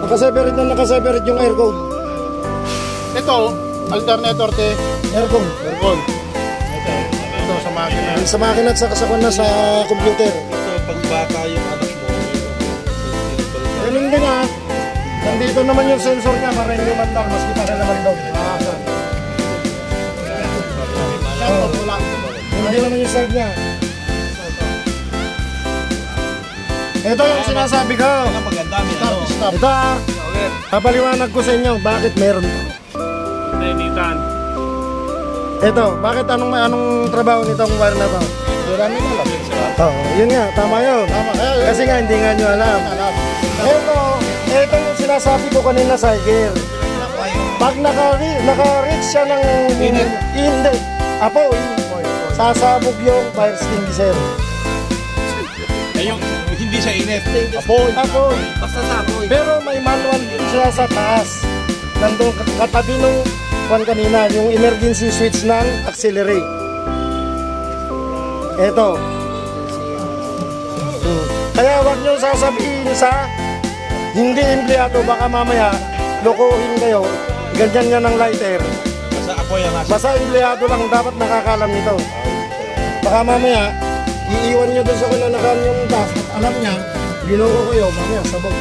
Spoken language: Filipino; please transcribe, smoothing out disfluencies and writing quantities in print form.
Nakaseparate na nakaseparate yung aircon. Ito, alternator te. Aircon. Aircon. Ito sa makina. Sa makina at sa kasakuan na sa computer. Ito, pag bata yung anak mo. Ganun din ha. Nandito naman yung sensor niya para hindi man lang. Maski para naman daw. Hindi naman yung side niya. Ito yung sinasabi ko. Maganda, may ano. Ito ha. Papaliwanag ko sa inyo bakit meron to. Nainitan. Ito, bakit anong trabaho nitong wire na to? Marami na lang. Oo, yun nga, tama yun. Tama. Kasi nga hindi nga nyo alam. Ito yung sinasabi ko kanina sa Iger. Pag naka-reach siya ng hindi, apoy, sasabog yung fire extinguisher. Yung hindi siya init. Apoy. Basta sa apoy. Pero may manual din siya sa taas. Nandun katabi nung kanina, yung emergency switch ng accelerate. Ito. Kaya wag nyo sasabihin sa hindi empleyado, baka mamaya lokohin kayo. Ganyan nga ng lighter. Basta apoy ang nasa. Basta empleyado lang dapat nakakalam nito. Baka mamaya iiwan nyo doon sa kunanakan yung task. Alam niya, ginoko kayo, mamaya sabog.